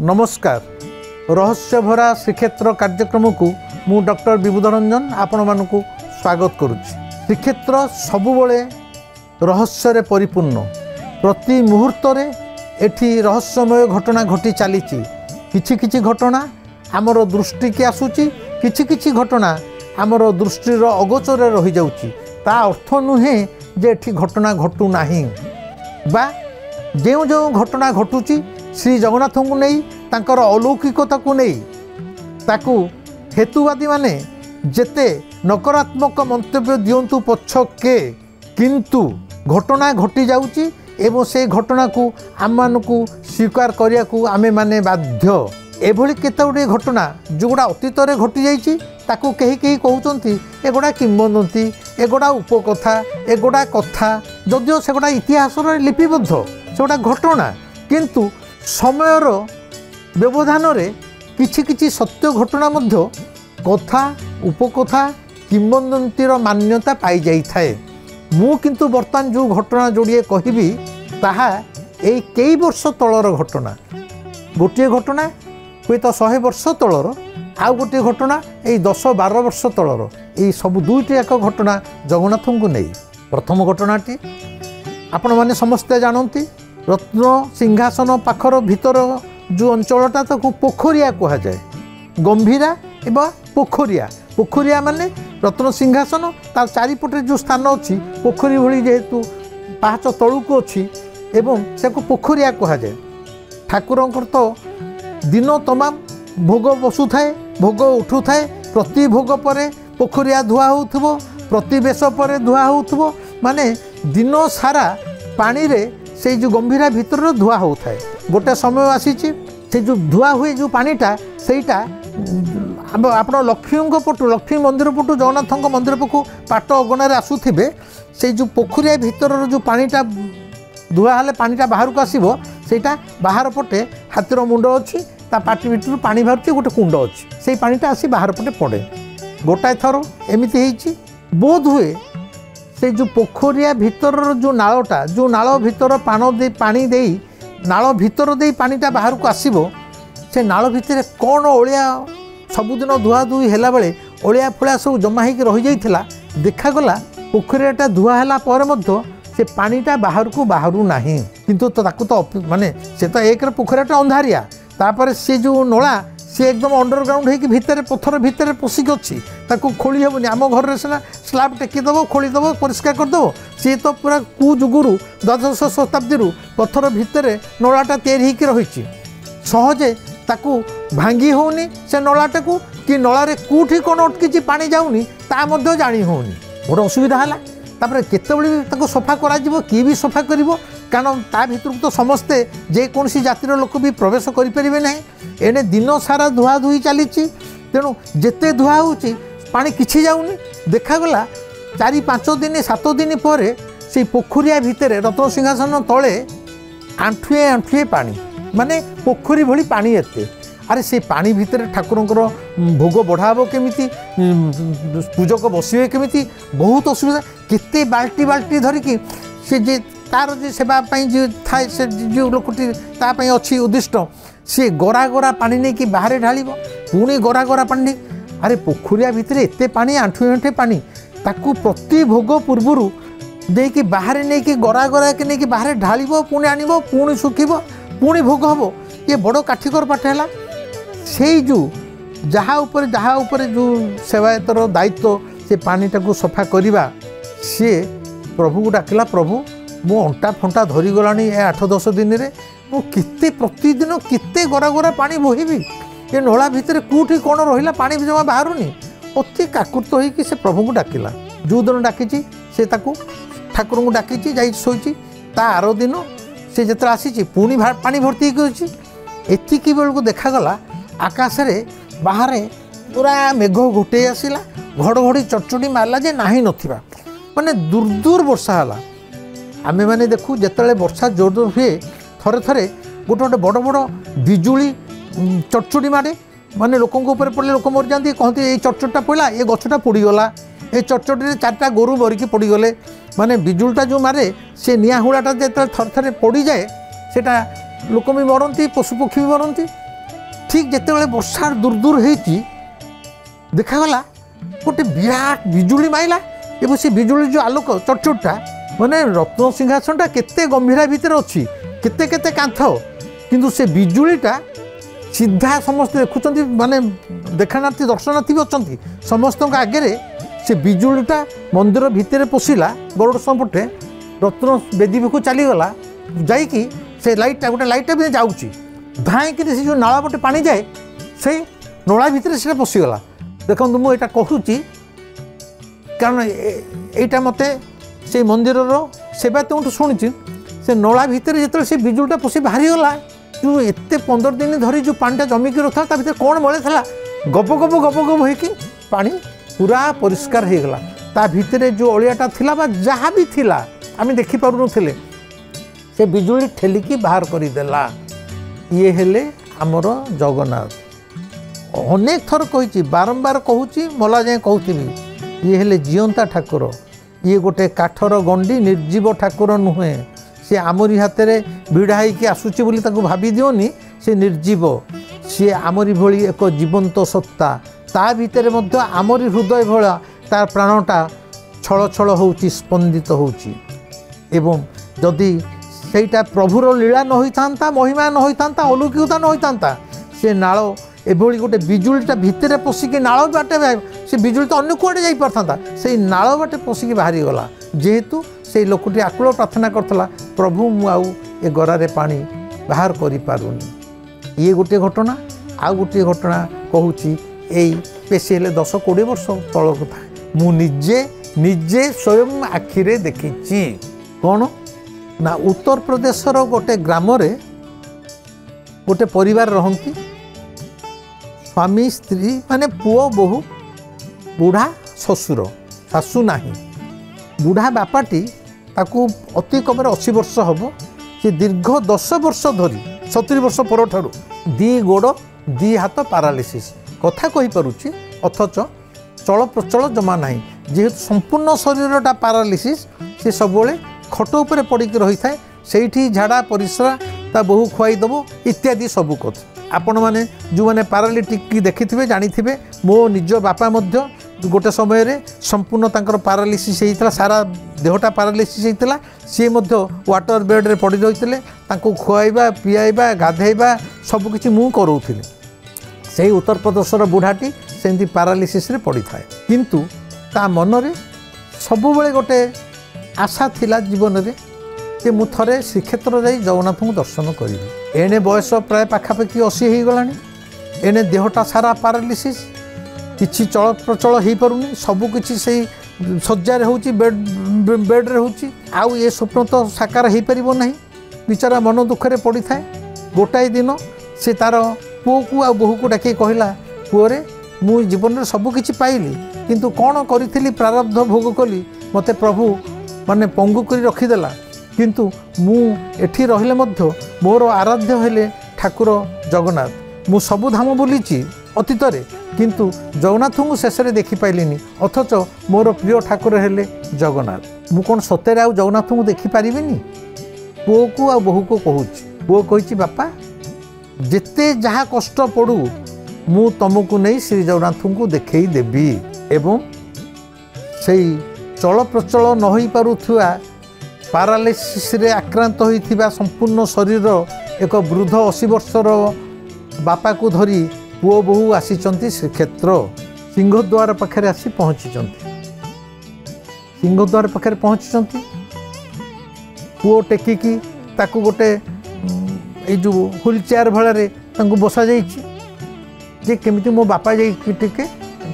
नमस्कार। रहस्य भरा श्रीक्षेत्र कार्यक्रम को मु डॉक्टर विबुध रंजन आपण मानक स्वागत करुच्ची। श्रीक्षेत्र सबुबले रहस्य परिपूर्ण। प्रति मुहूर्त एठी रहस्यमय घटना घटी चली। किछि घटना आमर दृष्टि की आसूची, किछि घटना आमर दृष्टिर अगोचर रही जाउची। ता अर्थ नुहे जे एठी घटना घटू नाही बा जो जो घटना घटुची श्री जगन्नाथ को नहीं तांकर अलौकिकता को नहीं ताकू हेतुवादी माने जेते नकारात्मक मंतव्य दियंतु पछके किंतु घटना घटी जाउची एवं से घटना को आम मानकू स्वीकार करिया को आमे माने बाध्य। एभली केते गुडे घटना जोगुड़ा अतीत रे घटी जाइची ताकू कहीं कहीं कहउचंती एगुड़ा किंवदंती, एगुड़ा उपकथा, एगुड़ा कथा, जदिओ सेगुड़ा इतिहास लिपिबद्ध सेगुड़ा घटना किंतु समयर व्यवधान किछि सत्य घटना मध्य कथा उपकथा किंवदंतीर मान्यता पाई जाई थाए। मु किंतु वर्तमान जो घटना जोड़िए कहबी ताहा एई कई वर्ष तलर घटना। गोटे घटना हुए तो 100 वर्ष तलर, आउ गोटे घटना यही 10-12 वर्ष तलर। यही सब दुईटी एक घटना जगन्नाथ को नहीं। प्रथम घटनाटी आपण माने समस्ते जानती। रत्न सिंहासन पाखर भीतर जो अंचलटा ताको पोखरिया कहा जाए। गंभीरा एवं पोखरिया, पोखरिया माने रत्न सिंहासन तार चारिपटे जो स्थान अच्छी पोखरी भली जेहेतु पाहाच तलुक अच्छी एवं से पोखरिया कहा जाए। ठाकुरंकर तो दिन तमाम भोग बसु थाए, भोग उठू थाए। प्रति भोग पर पोखरिया धुआ होउथबो, प्रति बेश पर धुआ होउथबो, माने दिन सारा पानी रे से जो गंभीरा भीतर धुआ होता है। गोटे समय आसीची से जो धुआ हुए जो पानीटा सेटा आप लक्ष्मी पटु, लक्ष्मी मंदिर पटु जगन्नाथ मंदिर पकू पाट अगणार आसुथिबे से जो पोखरिया भीतर जो पानीटा धुआ हेले पानीटा बाहर को आसीबो। सेटा बाहर पटे हाथीर मुंड अच्छी, ता पाटी भीतर पानी बाहर गोटे कुंड अच्छी, से पानीटा आसी बाहर पटे पड़े। गोटाए थर एमती होईची। बोध हुए से जो पोखरिया भीतर जो नालटा, जो नाल भीतर पानी दे नाल भीतर दे पानीटा बाहर को आसीबो। से नाल भीतर कौन ओलिया सबुदिन धुआ धुई हैला बेले ओलिया फलिया सब जमा होकर रही जाइथिला। देखागला पोखरियाटा धुआ हैला पर मध्य से पानीटा बाहर को बाहरु नाही। किंतु तो ताकू तो माने से तो एक पोखरियाटा अंधारिया, तापर से जो नला सी एकदम अंडरग्राउंड होगी भितर पत्थर भितर पशिक अच्छी, ताकू खोली हेबनी। आम घर सीना स्लाब टेकीदेव, खोलीदेव, परिष्कार करदेव। सी तो पूरा कु जुगुरु द्वादश शताब्दी पत्थर भितर नलाटा तैयारी होकर रही। सहजे ताकू भांगी होनी से नलाटा को कि नलारे कौटी कौन अटकी पानी जाऊनी ता मध्य जानी होनी। गोटे असुविधा है। तापर केतबेले सफा करा किए भी सफा करिवो, कारण ता भीतर तो समस्ते जेकोसी जातिर लोक भी प्रवेश करें ना। एने दिन सारा धुआ धुई चली, तेणु जेते धुआ होची पानी किछि जाऊनी। देखागला 4-5 दिन 7 दिन पर से पोखरिया भितर रत्न सिंहासन तले आंठुए आंठुए पानी, माने पोखरी भली पानी एते। अरे से पानी भितर ठाकुरंकर भोग बढ़ाबो केमिति, पूजक बसिबे केमिति, बहुत असुविधा। केते बाल्टी बाल्टी धरिकी से जे तार जे सेवा पाई जे थाए से जो लोकटी ता पाई अछि उद्दिष्ट सी गरा गरा पानी नहीं कि बाहर ढाल पुणी गरा गरा पानी नहीं। अरे पोखरिया भितर एते पानी आंठुए आंठुए पानी ताकू प्रति भोग पूर्वर देकी बाहर नहीं कि गरा गरा के नहीं कि बाहर ढाल पुणी आन पुणी सुखब पुणी भोग हम। ये बड़ काठिकर पाठ है। से जो जहाँ ऊपर जो सेवायतर दायित्व से पानीटा को सफा करवा सी प्रभु को डाकिला, प्रभु मो अंटा फंटा धरीगला 8-10 दिन रे मु किते प्रतिदिन किते गरा गरा पानी बोहिबी। ये नला भितर कौटी कौन रहा पानी भी जमा बाहरुनी। अति काकुत होइकि से प्रभु को डाकिला। जो दिन डाकी से ठाकुर को डाकी जा शोची। ता आर दिन से जिते आसी पुणी पानी भर्ती होती बेलू देखागला आकाश रे बाहर पूरा मेघ घोटे आसला, घड़घड़ी चटचटी मारला जे नाही नथिबा, माने दूर दूर वर्षा हला। आमे माने देखू जेतेले वर्षा जोर जोर हुए थरे थरे गोटे गोटे बड़ बड़ बिजुली चटचटी मारे, माने लोकों ऊपर पड़े लोक मर जाती। कहते ये चटचटा पड़ा, ये गछटा पोड़ीगला, ये चटचटी 4टा गोरु मरिकी पड़ीगले। माने बिजुलटा जो मारे से निआ हुड़ाटा जो थरे थरे पड़ जाए सेटा लोक भी मरती, पशुपक्षी भी मरती। ठीक जितेबाला वर्षा दूर दूर होती देखागला गोटे विराट बिजुली माइला एवं से बिजुली जो आलोक चटचटा माने रत्न सिंहासनटा केते गंभीरा भितर अच्छी केते केते कांथ किंतु से बिजुलीटा सीधा समस्त देखुं माने देखानार्थी दर्शनार्थी भी अच्छा समस्त आगे से बिजुलीटा मंदिर भितर पशिला गरुड़ पटे रत्न बेदी को चलीगला जाइकी से लाइटा गोटे लाइटा भी जाऊँगी धाईकि से जो नाला पटे पानी जाए से नला भितर से पशिगला देखो मुझे कहूँ कारण यहाँ मत से मंदिर सेवा तो शुणी से नला भितर जो से बिजुलीटा पशि बाहरीगला जो एत 15 दिन धरी जो पानीटा जमिकी रखा ता भीतर कौन मले था गप गप होइकी पानी पूरा परिष्कार हो गला ता भितर जो अलियाटा थिला बा जहाँ भी थिला आम देखी पारु नथिले से बिजुली ठेलिकी बाहर करदेला ये हेले आमर जगन्नाथ अनेक थर कही बारंबार कहूँ मला जाए कहूथी ये हेले जीवंता ठाकुर ये गोटे काठर गंडी निर्जीव ठाकुर नुहे सी आमरी हाथ में भिड़ा होगी आसूची बोली भावी दियोनी से निर्जीव सी आमरी भली एक जीवंत सत्ता ता भितर मध्य आमरी हृदय भला तार प्राणटा छल छल होउची स्पंदित होउची एवं जदि सेटा प्रभुर लीला न होइतांता महिमा न होइतांता अलौकिकता न होइतांता से नाल एभली गोटे बिजुलीटा भितर पशिकी नाल बाटे से बिजुली तो अन्य कुआडे जाई पारथांता से नाल बाटे पशिकी बाहरी गला जेहेतु से लोकटी आकुल प्रार्थना करथला प्रभु मु आउ ए गरारे पानी बाहर करि पारुनी ये गोटे घटना आउ गोटे घटना कहूची एई स्पेशल 10-20 वर्ष तल कथा मु निजे स्वयं आखिरे देखिची कौन ना उत्तर प्रदेशर गोटे ग्राम रे गोटे परिवार रहंती स्वामी स्त्री माने पुओ बहु बुढ़ा ससुर शाशु नाही बुढ़ा बापाटी ताकू अति कम 80 वर्ष हम से दीर्घ 10 वर्ष धरी 70 वर्ष पर ठारू दी गोड़ दी हाथ पारालिसिस कथा कही पारुची अथच चल प्रचल जमा नहीं जेहेतु संपूर्ण शरीरटा पारालिसिस से सब खट उपर पड़ी रही थाए से झाड़ा परिश्रा ता बहु खुआईदेव इत्यादि सबू कथ आपण मैंने जो मैंने पारालिटिक देखि जानी मो निज बापा मध्य गोटे समय रे संपूर्ण तांकर पारालिसिस होता सारा देहटा पारालिसिस होता सी वाटर बेड रे पड़ी रही खुआइबा पियाइबा गाधेबा सबकि मु करोथि से उत्तर प्रदेशर बुढ़ाटी सेमती पारालिसिस रे पड़ी थाए किंतु ता मन रे सबुबले गोटे आशा थिला जीवन रे जे मु थरे श्रीक्षेत्र जाई जगन्नाथ को दर्शन करी एने बयस प्राय पाखापाखि 80 हो गलानी एने देहटा सारा पारालिसिस किछि चल प्रचल हो पारुनी सबकि से शज्जार होउची बेड रे होउची आउ ये स्वप्न तो साकार हो पार ना बिचारा मन दुख रे पड़ी थाए गोटाए दिन से तार पुओ को आ बहु को डाकी कहला पुओरे मु जीवन में सबकि पाइली किंतु कौन करी प्रारब्ध भोग कली मते प्रभु माने पंगु करी रखीदेला किंतु मु एठी रहिले मध्य मोर आराध्य हेले ठाकुर जगन्नाथ मु सबु धाम बुलीची अतीत रे किंतु जगन्नाथ को शेष में देखी पाइलिनी अथच मोर प्रिय ठाकुर हेले जगन्नाथ मु कौन सतेरे आउ जगन्नाथ को देखी पारिबिनी पुओ को आ बहु को कहूची पुओ कहिची बापा जेते जहाँ कष्ट पड़ू मु तुमको नहीं श्री जगन्नाथ को देखई देवी एवं सेई चल प्रचल न हो पारुथुआ पारालिसिस रे आक्रांत होइथिबा संपूर्ण शरीर एक वृद्ध 80 वर्षर बापा को धरी पुओ बहु आसीचंती श्रीक्षेत्र सिंहद्वार पाखे आसी पहुँचीचंती सिंहद्वार पाखे पहुँचीचंती पुओ टेकिकी ताकू गोटे ये जो व्हील चेयर भाड़े बसा जे केमिति मो बापा जाइए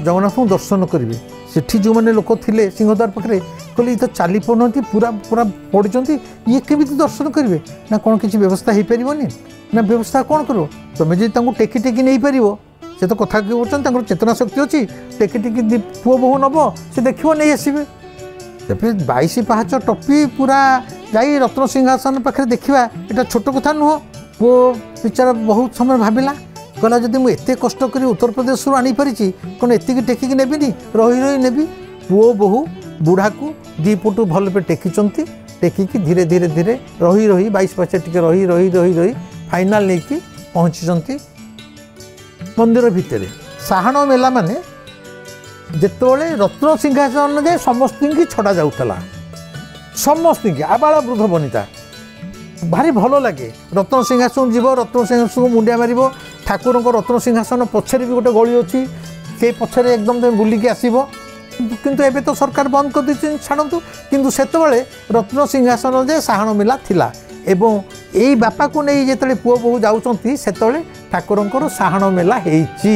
जगन्नाथ को दर्शन करेंगे सेठी जो मैंने लोक थे सिंहद्वार पाखे कहले तो चली पाना पूरा पूरा पड़ी ये केमिति दर्शन करेंगे ना कौन किसी व्यवस्था हो पारनी ना व्यवस्था कौन कर तुम जी टेकी टेकी नहीं पार से तो कथा कहते चेतना शक्ति अच्छी टेकी टेकी पुओ बहु नब से देख नहीं आसवे 22 पाहाच टपी पूरा जाई रत्न सिंहासन पाखे देखा यहाँ छोट कथा नुह पुओ बेचारा बहुत समय भाविला कहला जदि मुझे एत कष्ट कर उत्तर प्रदेश आनीपारी कौन एतिकी टेकिकी नेबिनी रही रही नेबी पुओ बहु बुढ़ा को दी पुटू भल पे टेकिचंती टेकिकी धीरे धीरे धीरे रही रही 22 पाचे टिके रही रही रही रही फाइनाल नहीं पहुँची मंदिर भितर साहाण मेला माने जितेबाला रत्न सिंहासन जाए समस्त की छड़ा जाऊला समस्त की आबाल वृद्ध बनिता भारी भल लगे रत्न सिंहासन जीव रत्न सिंहासन को मुंडिया मार ठाकुर रत्न सिंहासन पछरे भी गोटे गली अच्छी से पछरे एकदम तुम बुलिकी आसब किंतु एबे तो सरकार बंद कर दी छाड़ू किंतु सेतबेले रत्न सिंहासन जे साहाण मेला थिला एवं यही बापा को नहीं जिते पुओ बोहू जाऊँच से ठाकुर साहाण मेला होती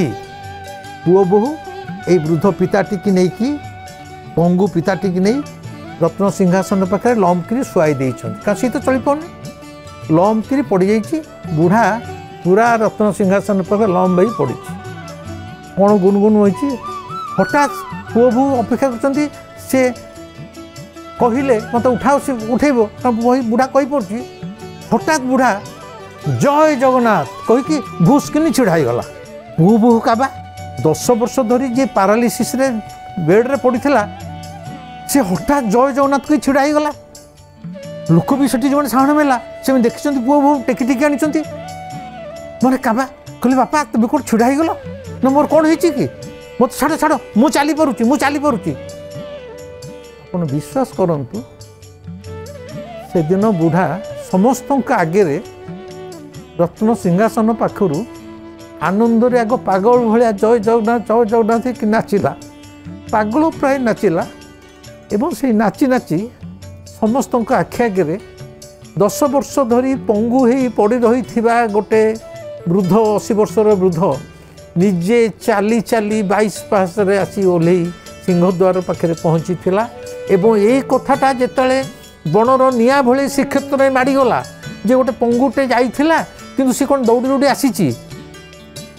पुओ बोहू ये वृद्ध पिताटी की नहीं कि पंगु पिताटी की नहीं रत्न सिंहासन पाखे लम्बकरी शुआई कारण सी तो चली पाने लम्बकरी पड़ जा बुढ़ा पूरा रत्न सिंहासन पाखे लम्ब ही पड़ी कौन गुनगुन होती हठात पुओ बो अपेक्षा कर कहले मत उठाओ सी उठेब वही बुढ़ा कही पड़ी हठात बुढ़ा जय जगन्नाथ कहीकि भूसकिनी छिड़ाईगला पुओ बोहू काबा 10 वर्ष धरी जे पारालीसिस रे बेड रे पड़ीला से हठात जय जगन्नाथ कही छिड़ाईगला लोक भी सेठी जो साहण मेला से देखी पुओ बोहू टेकी टेकी आनी मैंने काबा कहली बापा तुम कौन छिड़ाईगल ना मोर कौन हो मत छाड़ छाड़ मु चली पारुची आप विश्वास करंतु से दिन बुढ़ा समस्त आगे रत्न सिंहासन पाखु आनंद रे आग पागल भाया जय जगन्नाथ कि नाचिला पागल प्राय नाचिला एवं से नाची नाची समस्त आखि आगे 10 वर्ष धरी पंगु हो पड़ रही गोटे वृद्ध 80 वर्षर वृद्ध निजे चाली चाली 22 पास आसी ओल्हे सिंहद्वार पाखे पहुँची एवं यही कथाटा जिते बणर निआ भली श्रीक्षेत्र में माड़गला जे गोटे पंगुटे जाइला किंतु सी कौन दौड़ी दौड़ी आसी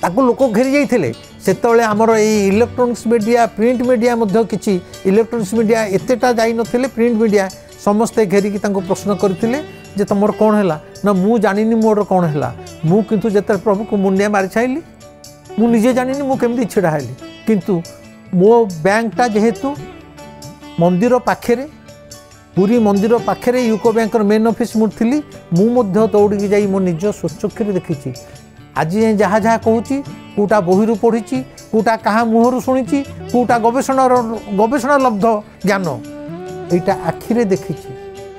लोक घेरी जाते से आमर ये इलेक्ट्रोनिक्स मीडिया प्रिंट मीडिया किसी इलेक्ट्रोनिक्स मीडिया एतेटा जाई नथिले प्रिंट मीडिया समस्ते घेरिकी प्रश्न करते जे तुम कौन है ना मु जानी मोर कौन है मु किंतु जिते प्रभु को मुंडिया मारी छाइली मु निजे जानी मु केमती छिड़ा हेली किंतु मो बैंकटा जेहेतु मंदिर पाखे पुरी मंदिर पाखे यूको बैंक मेन ऑफिस मुझी मुझे दौड़ी जाई मो निज स्वचक्षु देखी आज जहाँ जहाँ कहूँ कूटा बही पढ़ी कूटा क्या मुहर शुणी कूटा गवेषणा लब्ध ज्ञान यहाँ आखिरे देखी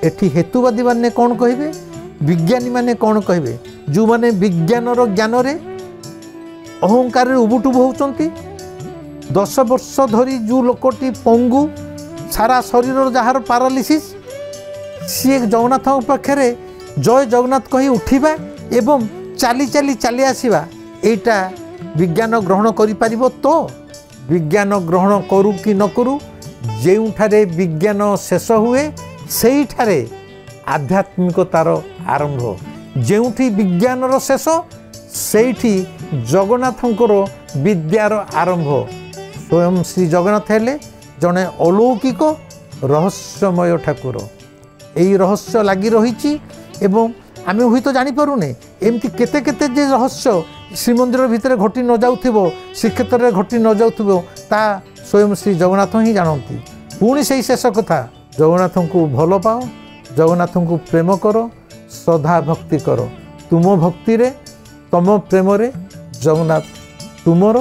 एठी हेतुवादी माने कौन कहे विज्ञानी माने कौन कहे जो माने विज्ञानर ज्ञान रे अहंकार उबुटुब होती 10 वर्ष धरी जो लोकटी पंगु सारा शरीर जार पारालीसिस सी जगन्नाथ पाखे जय जगन्नाथ कही उठा एवं चाली चाली चली आसवा एटा विज्ञान ग्रहण करि तो विज्ञान ग्रहण करू कि न करू जेउठारे विज्ञान शेष हुए सेई ठारे आध्यात्मिकतार आरंभ जेउठी विज्ञानर शेष सेठी जगन्नाथंकर विद्यार आरंभ स्वयं श्री जगन्नाथ हेले जड़े अलौकिक रहस्यमय ठाकुर यही रहस्य लगी रही एवं आम हुई तो जापरूने एमती केते केते जे रहस्य श्रीमंदिर भितर घटी न जाउथिबो श्रीक्षेत्र में घटी न जाउथिबो ता स्वयं श्री जगन्नाथ ही जानती पुणी से शेष कथा जगन्नाथ को भल पाओ जगन्नाथ को प्रेम कर श्रद्धा भक्ति कर तुम भक्ति रे तम प्रेम रे जगन्नाथ तुमर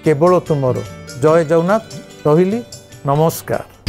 केवल तुमर जय जगन्नाथ रहिली नमस्कार।